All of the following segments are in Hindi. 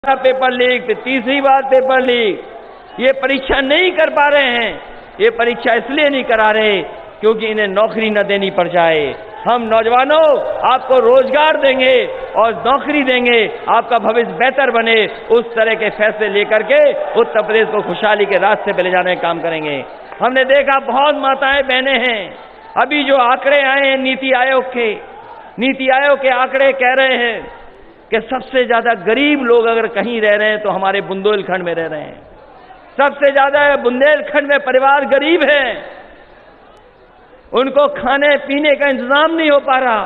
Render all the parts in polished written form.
पेपर लीक, फिर तीसरी बार पेपर लीक। ये परीक्षा नहीं कर पा रहे हैं। ये परीक्षा इसलिए नहीं करा रहे क्योंकि इन्हें नौकरी न देनी पड़ जाए। हम नौजवानों आपको रोजगार देंगे और नौकरी देंगे, आपका भविष्य बेहतर बने, उस तरह के फैसले लेकर के उत्तर प्रदेश को खुशहाली के रास्ते पे ले जाने का काम करेंगे। हमने देखा बहुत माताएं बहनें हैं। अभी जो आंकड़े आए हैं नीति आयोग के आंकड़े कह रहे हैं कि सबसे ज्यादा गरीब लोग अगर कहीं रह रहे हैं तो हमारे बुंदेलखंड में रह रहे हैं। सबसे ज्यादा बुंदेलखंड में परिवार गरीब हैं, उनको खाने पीने का इंतजाम नहीं हो पा रहा,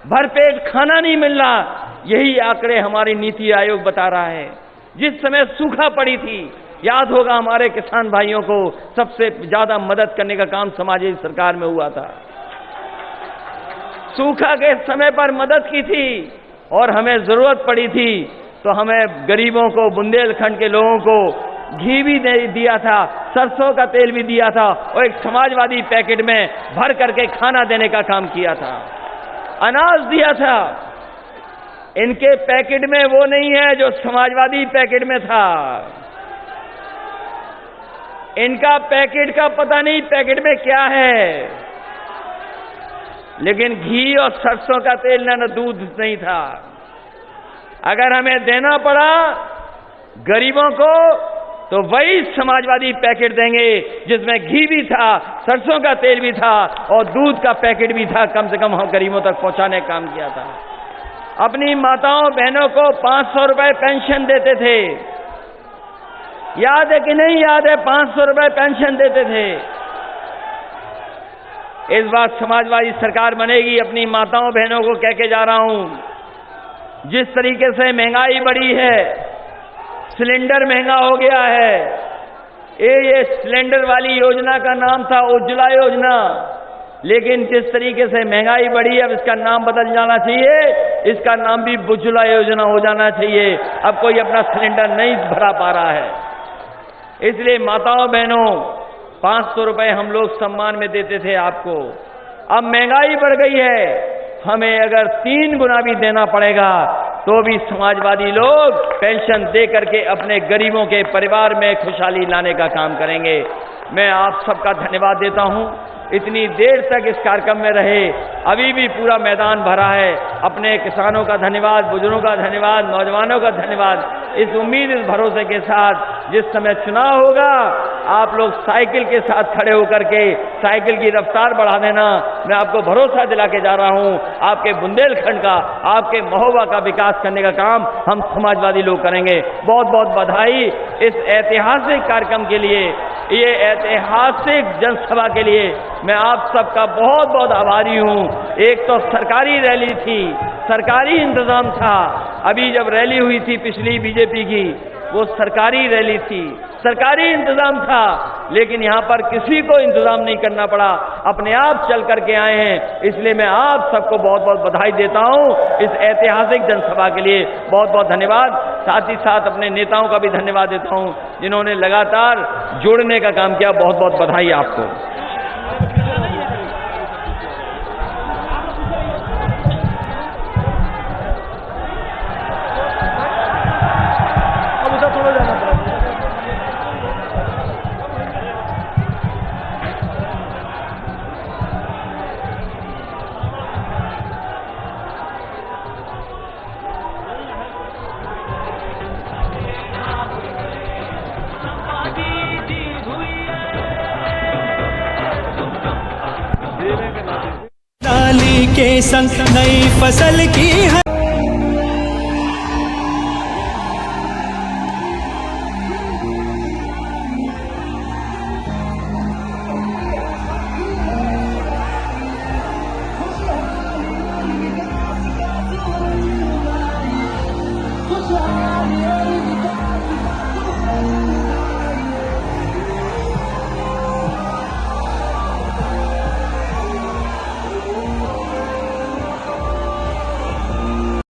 भरपेट खाना नहीं मिल रहा। यही आंकड़े हमारी नीति आयोग बता रहा है। जिस समय सूखा पड़ी थी, याद होगा हमारे किसान भाइयों को सबसे ज्यादा मदद करने का काम समाजवादी सरकार में हुआ था। सूखा के समय पर मदद की थी और हमें जरूरत पड़ी थी तो हमें गरीबों को, बुंदेलखंड के लोगों को घी भी दिया था, सरसों का तेल भी दिया था और एक समाजवादी पैकेट में भर करके खाना देने का काम किया था, अनाज दिया था। इनके पैकेट में वो नहीं है जो समाजवादी पैकेट में था। इनका पैकेट का पता नहीं पैकेट में क्या है, लेकिन घी और सरसों का तेल न दूध नहीं था। अगर हमें देना पड़ा गरीबों को तो वही समाजवादी पैकेट देंगे जिसमें घी भी था, सरसों का तेल भी था और दूध का पैकेट भी था। कम से कम हम गरीबों तक पहुंचाने का काम किया था। अपनी माताओं बहनों को 500 रुपए पेंशन देते थे। याद है कि नहीं याद है? 500 रुपए पेंशन देते थे। इस बार समाजवादी सरकार बनेगी, अपनी माताओं बहनों को कह के जा रहा हूं, जिस तरीके से महंगाई बढ़ी है, सिलेंडर महंगा हो गया है। ये सिलेंडर वाली योजना का नाम था उज्ज्वला योजना, लेकिन जिस तरीके से महंगाई बढ़ी है अब इसका नाम बदल जाना चाहिए, इसका नाम भी उज्ज्वला योजना हो जाना चाहिए। अब कोई अपना सिलेंडर नहीं भरा पा रहा है। इसलिए माताओं बहनों 500 रुपए हम लोग सम्मान में देते थे आपको। अब महंगाई बढ़ गई है, हमें अगर 3 गुना भी देना पड़ेगा तो भी समाजवादी लोग पेंशन दे करके अपने गरीबों के परिवार में खुशहाली लाने का काम करेंगे। मैं आप सबका धन्यवाद देता हूं, इतनी देर तक इस कार्यक्रम में रहे। अभी भी पूरा मैदान भरा है। अपने किसानों का धन्यवाद, बुजुर्गों का धन्यवाद, नौजवानों का धन्यवाद। इस उम्मीद, इस भरोसे के साथ जिस समय चुनाव होगा आप लोग साइकिल के साथ खड़े होकर के साइकिल की रफ्तार बढ़ा देना। मैं आपको भरोसा दिला के जा रहा हूं, आपके बुंदेलखंड का, आपके महोबा का विकास करने का काम हम समाजवादी लोग करेंगे। बहुत बहुत बधाई इस ऐतिहासिक कार्यक्रम के लिए, ये ऐतिहासिक जनसभा के लिए मैं आप सबका बहुत बहुत आभारी हूं। एक तो सरकारी रैली थी, सरकारी इंतजाम था। अभी जब रैली हुई थी पिछली बीजेपी की, वो सरकारी रैली थी, सरकारी इंतजाम था, लेकिन यहां पर किसी को इंतजाम नहीं करना पड़ा, अपने आप चल करके आए हैं। इसलिए मैं आप सबको बहुत बहुत बधाई देता हूं इस ऐतिहासिक जनसभा के लिए। बहुत बहुत धन्यवाद। साथ ही साथ अपने नेताओं का भी धन्यवाद देता हूं जिन्होंने लगातार जोड़ने का काम किया। बहुत बहुत बधाई आपको। के संग नई फसल की है।